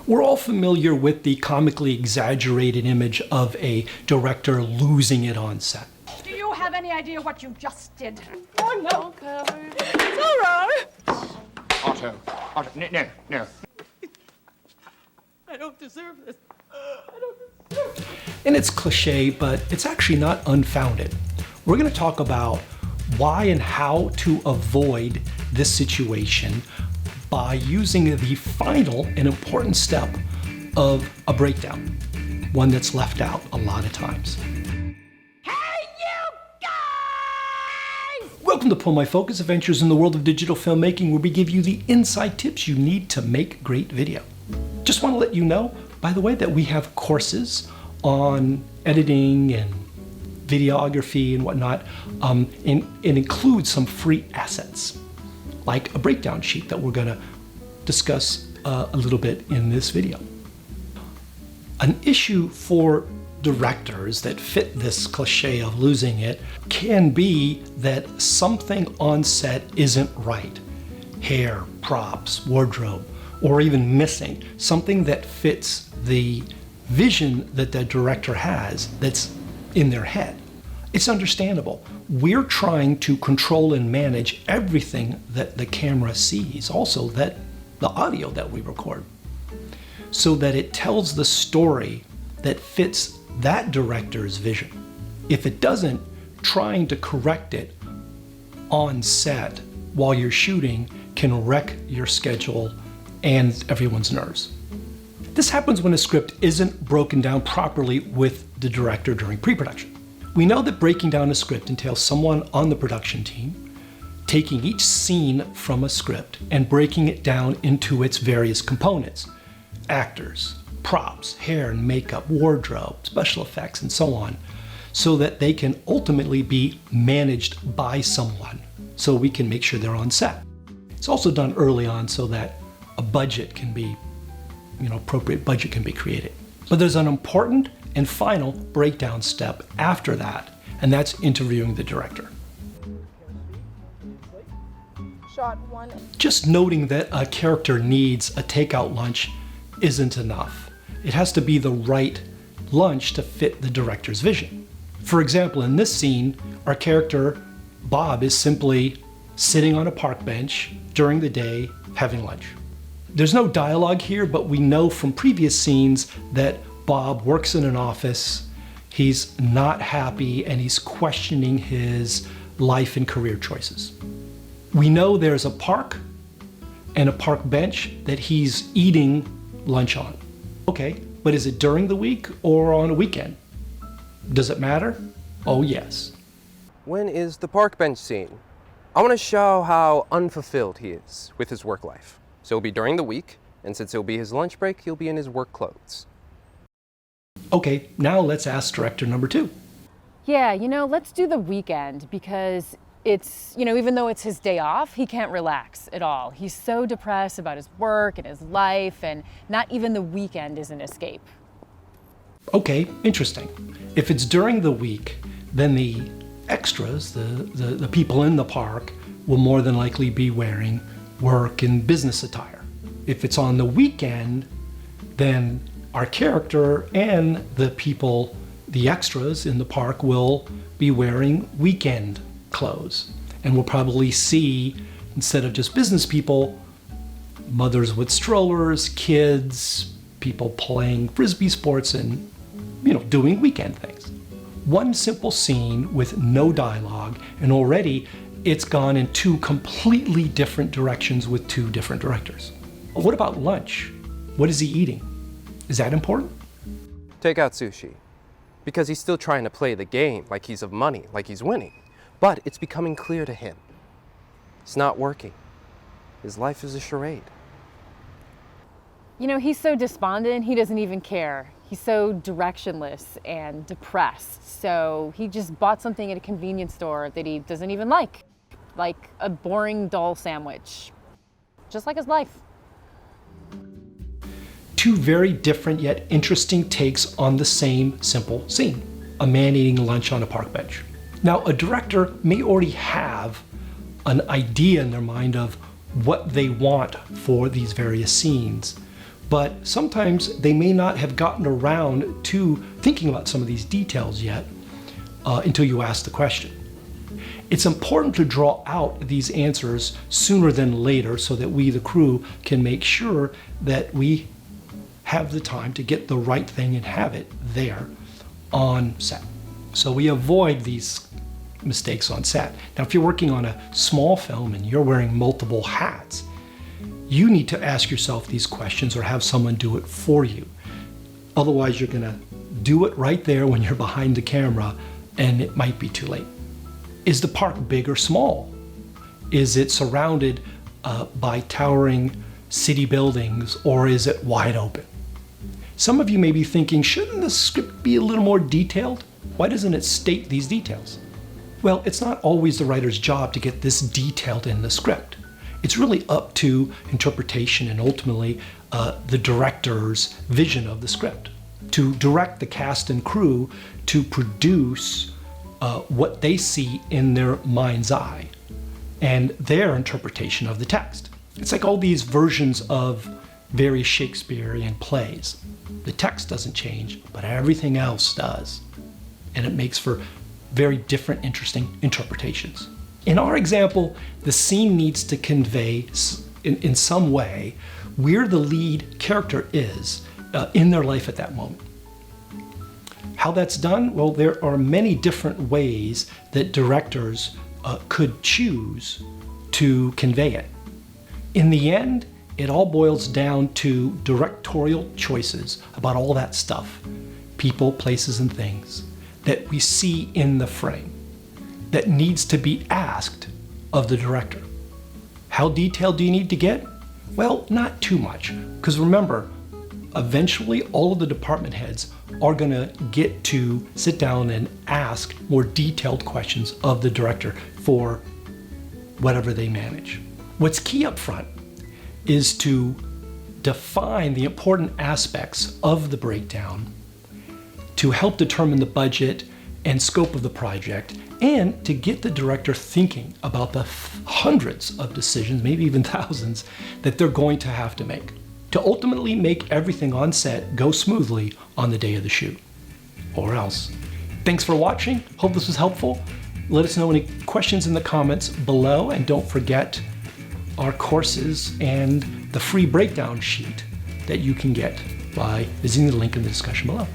We're all familiar with the comically exaggerated image of a director losing it on set. Do you have any idea what you just did? Oh, no, Kelly. It's all right. Outtro, no. I don't deserve this. I don't deserve this. And it's cliche, but it's actually not unfounded. We're going to talk about why and how to avoid this situation by using the final and important step of a breakdown, one that's left out a lot of times. Hey, you guys! Welcome to Pull My Focus, Adventures in the World of Digital Filmmaking, where we give you the inside tips you need to make great video. Just want to let you know, by the way, that we have courses on editing and videography and whatnot, and it includes some free assets, like a breakdown sheet that we're going to discuss a little bit in this video. An issue for directors that fit this cliche of losing it can be that something on set isn't right. Hair, props, wardrobe, or even missing. Something that fits the vision that the director has that's in their head. It's understandable. We're trying to control and manage everything that the camera sees, also that the audio that we record, so that it tells the story that fits that director's vision. If it doesn't, trying to correct it on set while you're shooting can wreck your schedule and everyone's nerves. This happens when a script isn't broken down properly with the director during pre-production. We know that breaking down a script entails someone on the production team taking each scene from a script and breaking it down into its various components: actors, props, hair and makeup, wardrobe, special effects, and so on, so that they can ultimately be managed by someone, so we can make sure they're on set. It's also done early on so that a budget can be, appropriate budget can be created. But there's an important and final breakdown step after that, and that's interviewing the director. Shot one. Just noting that a character needs a takeout lunch isn't enough. It has to be the right lunch to fit the director's vision. For example, in this scene, our character, Bob, is simply sitting on a park bench during the day having lunch. There's no dialogue here, but we know from previous scenes that Bob works in an office, he's not happy, and he's questioning his life and career choices. We know there's a park and a park bench that he's eating lunch on. Okay, but is it during the week or on a weekend? Does it matter? Oh yes. When is the park bench scene? I want to show how unfulfilled he is with his work life. So it'll be during the week, and since it'll be his lunch break, he'll be in his work clothes. Okay, now let's ask director number 2. Yeah, let's do the weekend because it's, even though it's his day off, he can't relax at all. He's so depressed about his work and his life, and not even the weekend is an escape. Okay, interesting. If it's during the week, then the extras, the people in the park, will more than likely be wearing work and business attire. If it's on the weekend, then our character and the people, the extras in the park, will be wearing weekend clothes. And we'll probably see, instead of just business people, mothers with strollers, kids, people playing frisbee sports and, doing weekend things. One simple scene with no dialogue, and already it's gone in 2 completely different directions with 2 different directors. What about lunch? What is he eating? Is that important? Take out sushi. Because he's still trying to play the game like he's of money, like he's winning. But it's becoming clear to him. It's not working. His life is a charade. He's so despondent, he doesn't even care. He's so directionless and depressed. So he just bought something at a convenience store that he doesn't even like a boring, dull sandwich. Just like his life. 2 very different yet interesting takes on the same simple scene: a man eating lunch on a park bench. Now, a director may already have an idea in their mind of what they want for these various scenes, but sometimes they may not have gotten around to thinking about some of these details yet until you ask the question. It's important to draw out these answers sooner than later so that we, the crew, can make sure that we have the time to get the right thing and have it there on set. So we avoid these mistakes on set. Now, if you're working on a small film and you're wearing multiple hats, you need to ask yourself these questions or have someone do it for you. Otherwise, you're gonna do it right there when you're behind the camera and it might be too late. Is the park big or small? Is it surrounded by towering city buildings, or is it wide open? Some of you may be thinking, shouldn't the script be a little more detailed? Why doesn't it state these details? Well, it's not always the writer's job to get this detailed in the script. It's really up to interpretation and ultimately the director's vision of the script, to direct the cast and crew to produce what they see in their mind's eye and their interpretation of the text. It's like all these versions of various Shakespearean plays. The text doesn't change, but everything else does. And it makes for very different, interesting interpretations. In our example, the scene needs to convey in some way where the lead character is in their life at that moment. How that's done? Well, there are many different ways that directors could choose to convey it. In the end, it all boils down to directorial choices about all that stuff, people, places, and things that we see in the frame that needs to be asked of the director. How detailed do you need to get? Well, not too much, because remember, eventually all of the department heads are gonna get to sit down and ask more detailed questions of the director for whatever they manage. What's key up front is to define the important aspects of the breakdown to help determine the budget and scope of the project, and to get the director thinking about the hundreds of decisions, maybe even thousands, that they're going to have to make to ultimately make everything on set go smoothly on the day of the shoot, or else. Thanks for watching. Hope this was helpful. Let us know any questions in the comments below, and don't forget our courses and the free breakdown sheet that you can get by visiting the link in the discussion below.